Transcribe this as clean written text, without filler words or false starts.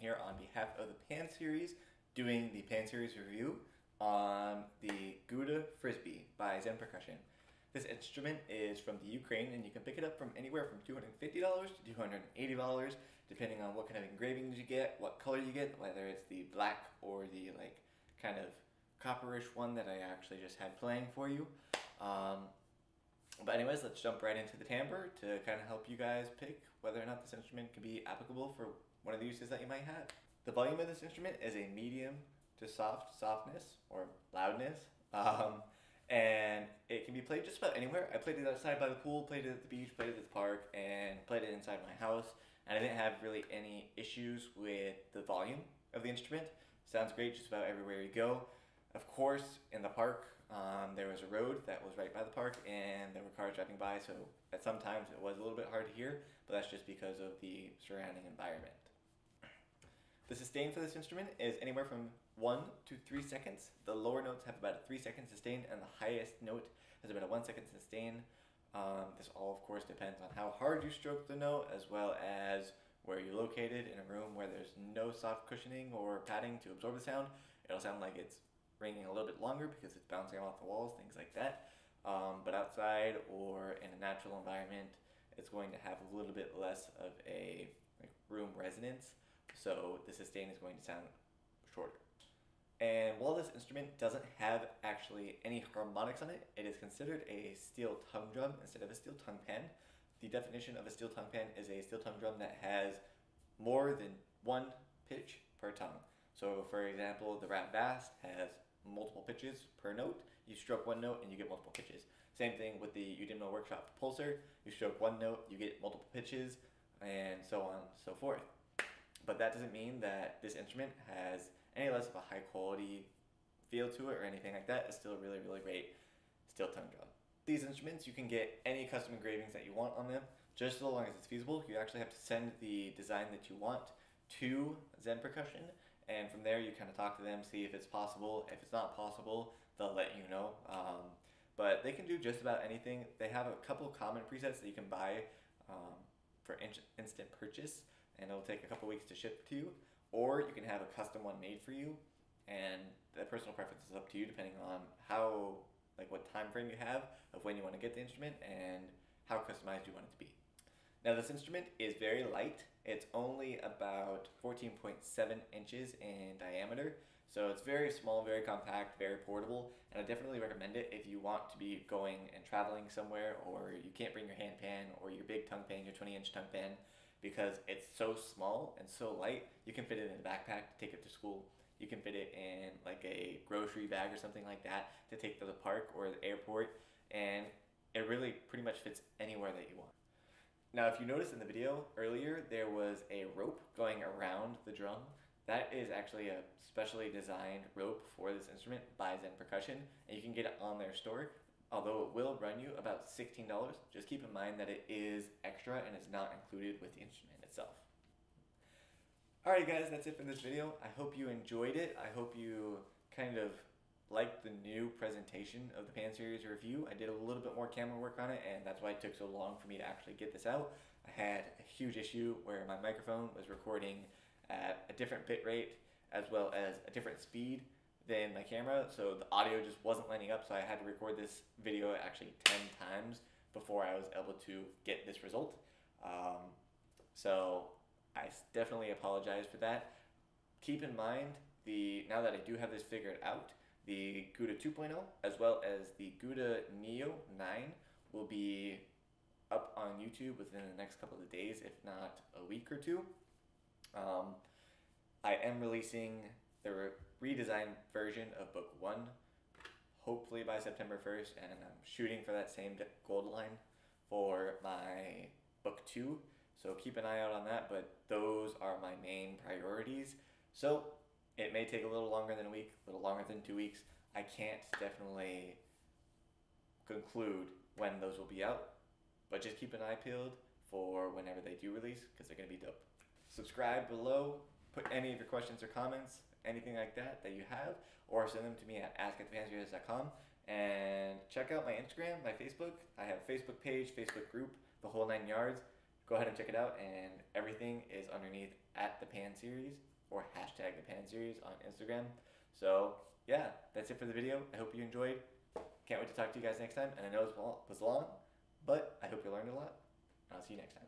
here on behalf of the Pan series, doing the Pan series review on the Guda Freezbee by Zen Percussion. This instrument is from the Ukraine, and you can pick it up from anywhere from $250 to $280, depending on what kind of engravings you get, what color you get, whether it's the black or the kind of copperish one that I actually just had playing for you. But anyways, let's jump right into the timbre to kind of help you guys pick whether or not this instrument can be applicable for one of the uses that you might have. The volume of this instrument is a medium to softness or loudness, and it can be played just about anywhere. I played it outside by the pool, played it at the beach, played it at the park, and played it inside my house, and I didn't have really any issues with the volume of the instrument. Sounds great just about everywhere you go. Of course, in the park, there was a road that was right by the park, and there were cars driving by, so at some times it was a little bit hard to hear, but that's just because of the surrounding environment. The sustain for this instrument is anywhere from 1 to 3 seconds. The lower notes have about a 3 second sustain, and the highest note has about a 1 second sustain. This all, of course, depends on how hard you stroke the note, as well as where you're located. In a room where there's no soft cushioning or padding to absorb the sound, it'll sound like it's ringing a little bit longer because it's bouncing off the walls, things like that. But outside or in a natural environment, it's going to have a little bit less of a room resonance, so the sustain is going to sound shorter. And while this instrument doesn't have actually any harmonics on it, it is considered a steel tongue drum instead of a steel tongue pan. The definition of a steel tongue pan is a steel tongue drum that has more than one pitch per tongue. So for example, the rat bass has multiple pitches per note. You stroke one note and you get multiple pitches. Same thing with the Udimno Workshop pulsar. You stroke one note, you get multiple pitches, and so on and so forth. But that doesn't mean that this instrument has any less of a high quality feel to it or anything like that. It's still a really, really great steel tongue drum. These instruments, you can get any custom engravings that you want on them, just so long as it's feasible. You actually have to send the design that you want to Zen Percussion, and from there you kind of talk to them, see if it's possible. If it's not possible, they'll let you know. But they can do just about anything. They have a couple common presets that you can buy for instant purchase, and it'll take a couple weeks to ship to you. Or you can have a custom one made for you, and the personal preference is up to you depending on what time frame you have of when you want to get the instrument and how customized you want it to be. Now this instrument is very light. It's only about 14.7 inches in diameter, so it's very small, very compact, very portable, and I definitely recommend it if you want to be going and traveling somewhere, or you can't bring your handpan or your big tongue pan, your 20-inch tongue pan, because it's so small and so light. You can fit it in a backpack to take it to school. You can fit it in a grocery bag or something like that to take to the park or the airport, and it really pretty much fits anywhere that you want. Now, if you noticed in the video earlier, there was a rope going around the drum. That is actually a specially designed rope for this instrument by Zen Percussion, and you can get it on their store. Although it will run you about $16, just keep in mind that it is extra and is not included with the instrument itself. Alright guys, that's it for this video. I hope you enjoyed it. I hope you kind of liked the new presentation of the Pan series review. I did a little bit more camera work on it, and that's why it took so long for me to actually get this out. I had a huge issue where my microphone was recording at a different bit rate as well as a different speed than my camera, so the audio just wasn't lining up, so I had to record this video actually 10 times before I was able to get this result. So I definitely apologize for that. Keep in mind, now that I do have this figured out, the Guda 2.0 as well as the Guda Neo 9 will be up on YouTube within the next couple of days, if not a week or two. I am releasing the redesigned version of Book 1, hopefully by September 1st, and I'm shooting for that same gold line for my Book 2, so keep an eye out on that, but those are my main priorities. So it may take a little longer than a week, a little longer than 2 weeks. I can't definitely conclude when those will be out, but just keep an eye peeled for whenever they do release, because they're going to be dope. Subscribe below, put any of your questions or comments, anything like that you have, or send them to me at ask@thepanseries.com, and check out my Instagram, my Facebook. I have a Facebook page, Facebook group, the whole 9 yards. Go ahead and check it out, and everything is underneath @the Pan series. or hashtag the Pan series on Instagram. So yeah, that's it for the video. I hope you enjoyed. Can't wait to talk to you guys next time. And I know it was long, but I hope you learned a lot. I'll see you next time.